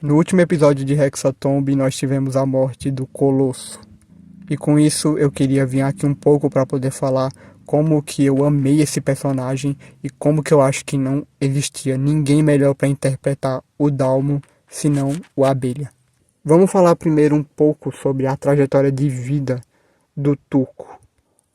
No último episódio de Hexatomb, nós tivemos a morte do Colosso. E com isso eu queria vir aqui um pouco para poder falar como que eu amei esse personagem e como que eu acho que não existia ninguém melhor para interpretar o Dalmo senão o Abelha. Vamos falar primeiro um pouco sobre a trajetória de vida do Tuco.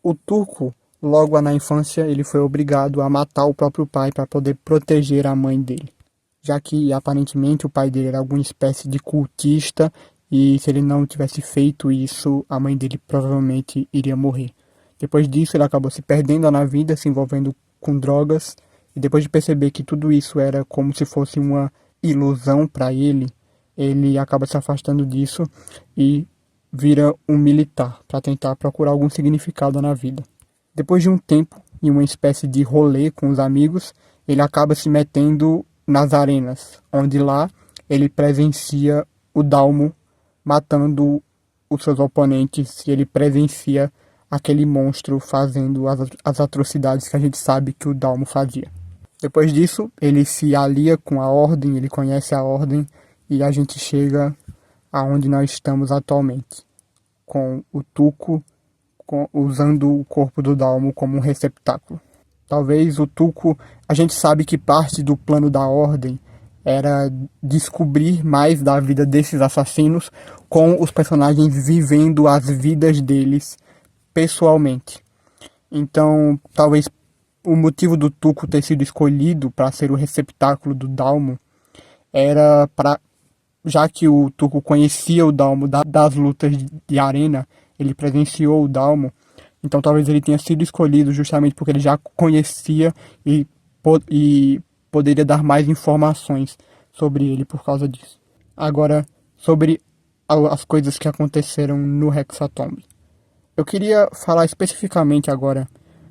O Tuco, logo na infância, ele foi obrigado a matar o próprio pai para poder proteger a mãe dele, já que aparentemente o pai dele era alguma espécie de cultista e se ele não tivesse feito isso, a mãe dele provavelmente iria morrer. Depois disso, ele acabou se perdendo na vida, se envolvendo com drogas, e depois de perceber que tudo isso era como se fosse uma ilusão para ele, ele acaba se afastando disso e vira um militar para tentar procurar algum significado na vida. Depois de um tempo, em uma espécie de rolê com os amigos, ele acaba se metendo nas arenas, onde lá ele presencia o Dalmo matando os seus oponentes e ele presencia aquele monstro fazendo as atrocidades que a gente sabe que o Dalmo fazia. Depois disso, ele se alia com a Ordem, ele conhece a Ordem e a gente chega aonde nós estamos atualmente, com o Tuco usando o corpo do Dalmo como um receptáculo. Talvez o Tuco, a gente sabe que parte do plano da Ordem era descobrir mais da vida desses assassinos com os personagens vivendo as vidas deles pessoalmente. Então, talvez o motivo do Tuco ter sido escolhido para ser o receptáculo do Dalmo era para, já que o Tuco conhecia o Dalmo das lutas de arena, ele presenciou o Dalmo, então talvez ele tenha sido escolhido justamente porque ele já conhecia e poderia dar mais informações sobre ele por causa disso. Agora, sobre as coisas que aconteceram no Hexatomb. Eu queria falar especificamente agora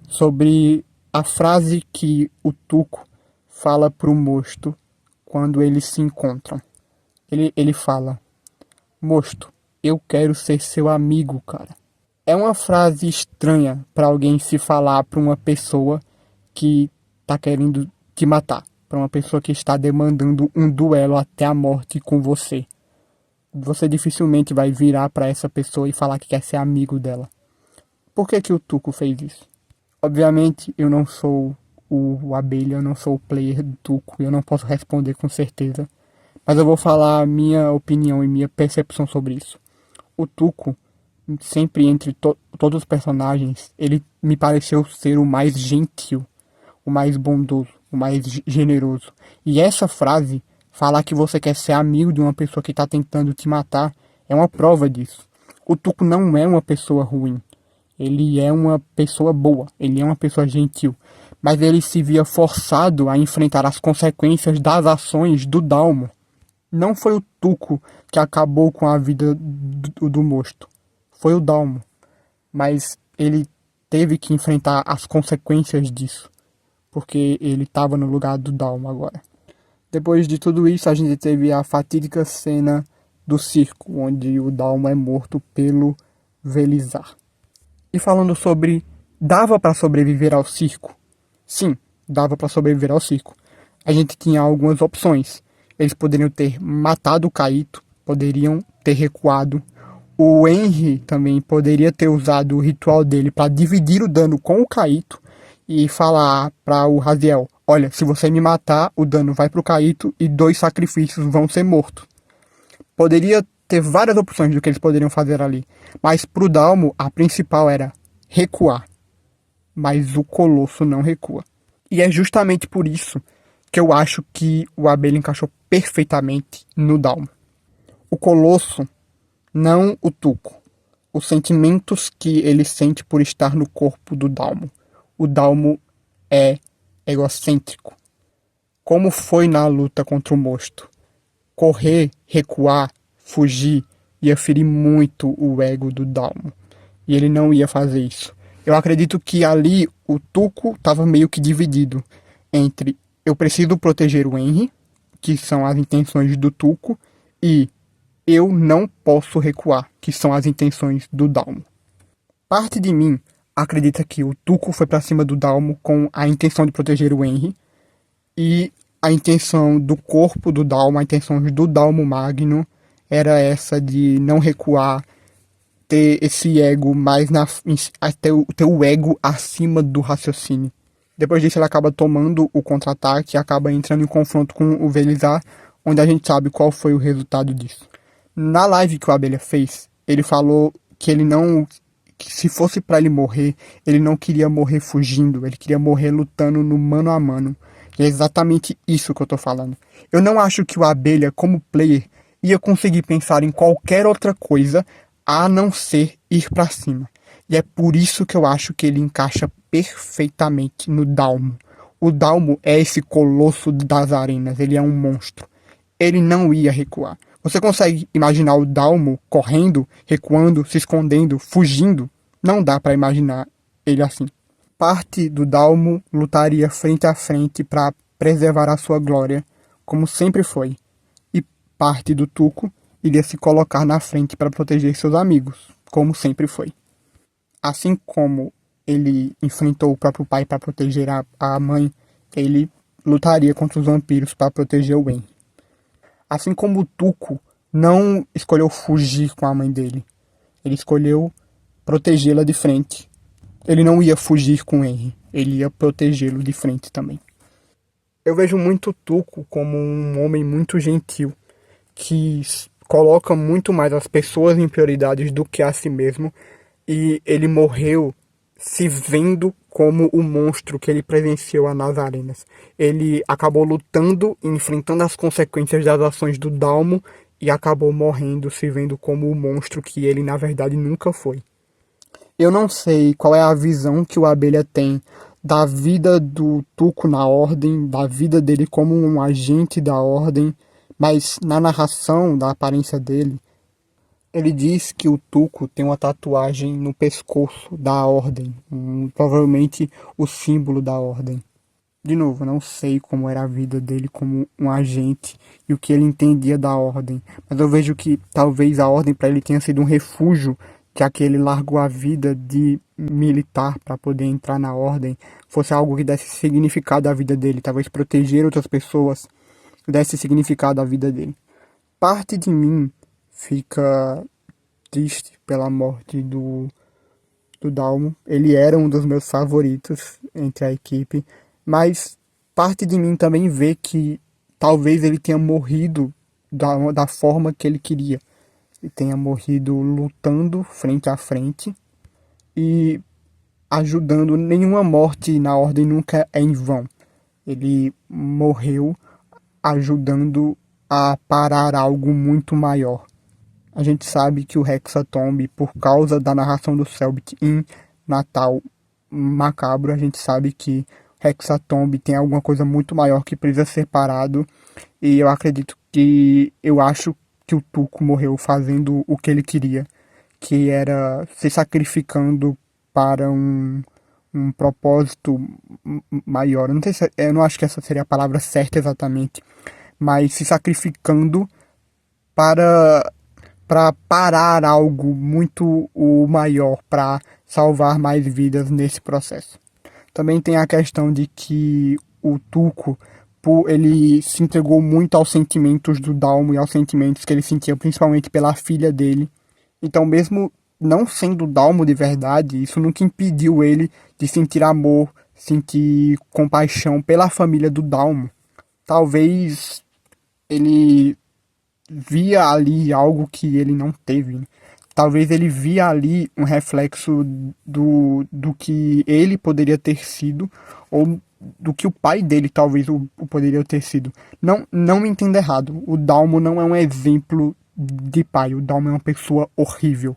sobre a frase que o Tuco fala para o Mosto quando eles se encontram. Ele fala: Mosto, eu quero ser seu amigo, cara. É uma frase estranha para alguém se falar para uma pessoa que tá querendo te matar, para uma pessoa que está demandando um duelo até a morte com você. Você dificilmente vai virar para essa pessoa e falar que quer ser amigo dela. Por que que o Tuco fez isso? Obviamente eu não sou o Abelha, eu não sou o player do Tuco, eu não posso responder com certeza. Mas eu vou falar a minha opinião e minha percepção sobre isso. O Tuco, sempre entre todos os personagens, ele me pareceu ser o mais gentil, o mais bondoso, o mais generoso. E essa frase, falar que você quer ser amigo de uma pessoa que está tentando te matar, é uma prova disso. O Tuco não é uma pessoa ruim. Ele é uma pessoa boa, ele é uma pessoa gentil. Mas ele se via forçado a enfrentar as consequências das ações do Dalmo. Não foi o Tuco que acabou com a vida do Mosto. Foi o Dalmo. Mas ele teve que enfrentar as consequências disso. Porque ele estava no lugar do Dalmo agora. Depois de tudo isso, a gente teve a fatídica cena do circo, onde o Dalmo é morto pelo Velizar. E falando sobre, dava para sobreviver ao circo? Sim, dava para sobreviver ao circo. A gente tinha algumas opções. Eles poderiam ter matado o Kaito, poderiam ter recuado. O Henry também poderia ter usado o ritual dele para dividir o dano com o Kaito e falar para o Raziel: olha, se você me matar, o dano vai para o Kaito e 2 sacrifícios vão ser mortos. Poderia ter várias opções do que eles poderiam fazer ali. Mas pro Dalmo, a principal era recuar. Mas o Colosso não recua. E é justamente por isso que eu acho que o Abelha encaixou perfeitamente no Dalmo. O Colosso, não o Tuco. Os sentimentos que ele sente por estar no corpo do Dalmo. O Dalmo é egocêntrico. Como foi na luta contra o Mosto? Correr, recuar, fugir, ia ferir muito o ego do Dalmo. E ele não ia fazer isso. Eu acredito que ali o Tuco estava meio que dividido entre eu preciso proteger o Henry, que são as intenções do Tuco, e eu não posso recuar, que são as intenções do Dalmo. Parte de mim acredita que o Tuco foi para cima do Dalmo com a intenção de proteger o Henry, e a intenção do corpo do Dalmo, a intenção do Dalmo Magno era essa de não recuar, ter esse ego mais ter o ego acima do raciocínio. Depois disso ele acaba tomando o contra-ataque e acaba entrando em confronto com o Velizar, onde a gente sabe qual foi o resultado disso. Na live que o Abelha fez, ele falou que ele não, que se fosse para ele morrer, ele não queria morrer fugindo, ele queria morrer lutando no mano a mano. E é exatamente isso que eu tô falando. Eu não acho que o Abelha, como player, ia conseguir pensar em qualquer outra coisa a não ser ir para cima. E é por isso que eu acho que ele encaixa perfeitamente no Dalmo. O Dalmo é esse colosso das arenas, ele é um monstro. Ele não ia recuar. Você consegue imaginar o Dalmo correndo, recuando, se escondendo, fugindo? Não dá para imaginar ele assim. Parte do Dalmo lutaria frente a frente para preservar a sua glória, como sempre foi. E parte do Tuco iria se colocar na frente para proteger seus amigos, como sempre foi. Assim como ele enfrentou o próprio pai para proteger a mãe, ele lutaria contra os vampiros para proteger o Henry. Assim como o Tuco não escolheu fugir com a mãe dele, ele escolheu protegê-la de frente. Ele não ia fugir com o Henry, ele ia protegê-lo de frente também. Eu vejo muito o Tuco como um homem muito gentil, que coloca muito mais as pessoas em prioridades do que a si mesmo, e ele morreu se vendo como o monstro que ele presenciou nas arenas. Ele acabou lutando e enfrentando as consequências das ações do Dalmo e acabou morrendo se vendo como o monstro que ele na verdade nunca foi. Eu não sei qual é a visão que o Abelha tem da vida do Tuco na Ordem, da vida dele como um agente da Ordem, mas na narração da aparência dele, ele diz que o Tuco tem uma tatuagem no pescoço da Ordem, provavelmente o símbolo da Ordem. De novo, eu não sei como era a vida dele como um agente e o que ele entendia da Ordem, mas eu vejo que talvez a Ordem para ele tenha sido um refúgio, já que ele largou a vida de militar para poder entrar na Ordem, fosse algo que desse significado à vida dele, talvez proteger outras pessoas desse significado à vida dele. Parte de mim fica triste pela morte do Dalmo. Ele era um dos meus favoritos entre a equipe, mas parte de mim também vê que talvez ele tenha morrido da forma que ele queria. Ele tenha morrido lutando frente a frente e ajudando. Nenhuma morte na Ordem nunca é em vão. Ele morreu ajudando a parar algo muito maior. A gente sabe que o Hexatomb, por causa da narração do Selbit em Natal Macabro, a gente sabe que Hexatomb tem alguma coisa muito maior que precisa ser parado. E eu acho que o Tuco morreu fazendo o que ele queria, que era se sacrificando para um propósito maior. Eu não acho que essa seria a palavra certa exatamente, mas se sacrificando para parar algo muito maior, para salvar mais vidas nesse processo. Também tem a questão de que o Tuco, ele se entregou muito aos sentimentos do Dalmo e aos sentimentos que ele sentia principalmente pela filha dele. Então, mesmo não sendo Dalmo de verdade, isso nunca impediu ele de sentir amor, sentir compaixão pela família do Dalmo. Talvez ele via ali algo que ele não teve. Talvez ele via ali um reflexo do que ele poderia ter sido, ou do que o pai dele talvez o poderia ter sido. Não me entenda errado, o Dalmo não é um exemplo de pai, o Dalmo é uma pessoa horrível.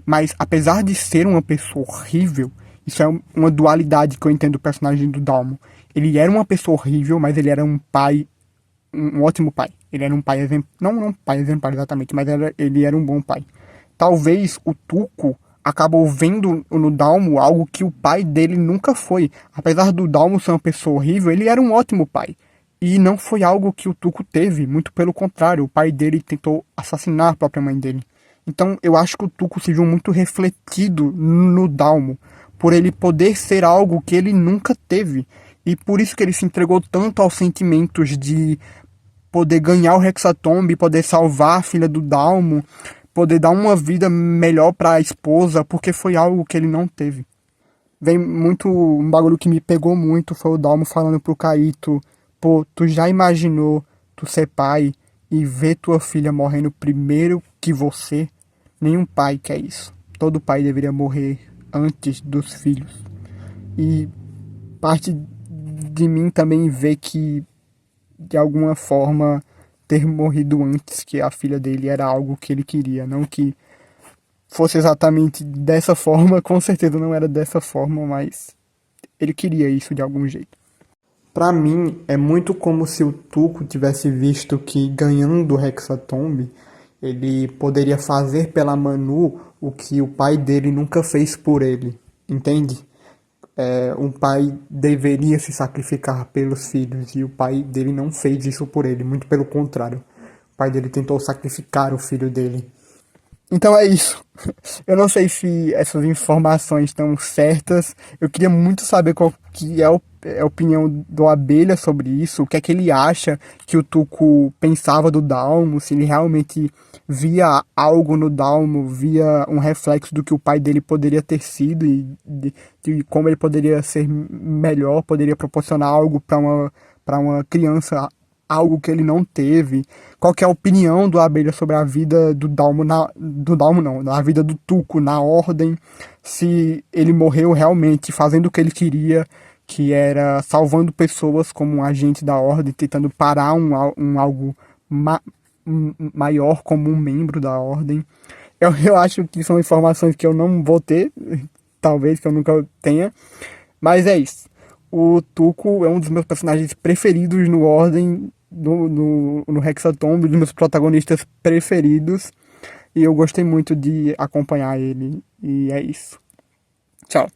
Mas apesar de ser uma pessoa horrível, isso é uma dualidade que eu entendo do personagem do Dalmo. Ele era uma pessoa horrível, mas ele era um pai, um ótimo pai. Ele era um pai exemplar, não um pai exemplar exatamente, mas ele era um bom pai. Talvez o Tuco acabou vendo no Dalmo algo que o pai dele nunca foi. Apesar do Dalmo ser uma pessoa horrível, ele era um ótimo pai. E não foi algo que o Tuco teve, muito pelo contrário, o pai dele tentou assassinar a própria mãe dele. Então eu acho que o Tuco se viu muito refletido no Dalmo, por ele poder ser algo que ele nunca teve. E por isso que ele se entregou tanto aos sentimentos de poder ganhar o Hexatomb, poder salvar a filha do Dalmo, poder dar uma vida melhor para a esposa, porque foi algo que ele não teve. Vem muito, um bagulho que me pegou muito foi o Dalmo falando pro Kaito, pô, tu já imaginou tu ser pai e ver tua filha morrendo primeiro que você? Nenhum pai quer isso. Todo pai deveria morrer antes dos filhos. E parte de mim também vê que, de alguma forma, ter morrido antes que a filha dele era algo que ele queria, não que fosse exatamente dessa forma, com certeza não era dessa forma, mas ele queria isso de algum jeito. Pra mim, é muito como se o Tuco tivesse visto que ganhando o Hexatomb, ele poderia fazer pela Manu o que o pai dele nunca fez por ele, entende? Um pai deveria se sacrificar pelos filhos e o pai dele não fez isso por ele, muito pelo contrário. O pai dele tentou sacrificar o filho dele. Então é isso. Eu não sei se essas informações estão certas. Eu queria muito saber qual que é a opinião do Abelha sobre isso, o que é que ele acha que o Tuco pensava do Dalmo, se ele realmente via algo no Dalmo, via um reflexo do que o pai dele poderia ter sido e de como ele poderia ser melhor, poderia proporcionar algo para uma criança, algo que ele não teve. Qual que é a opinião do Abelha sobre a vida do Dalmo, do Dalmo não, na vida do Tuco na Ordem, se ele morreu realmente fazendo o que ele queria, que era salvando pessoas como um agente da Ordem, tentando parar algo maior como um membro da Ordem. Eu acho que são informações que eu não vou ter, talvez que eu nunca tenha, mas é isso. O Tuco é um dos meus personagens preferidos no Ordem, no Hexatomb, um dos meus protagonistas preferidos. E eu gostei muito de acompanhar ele. E é isso. Tchau.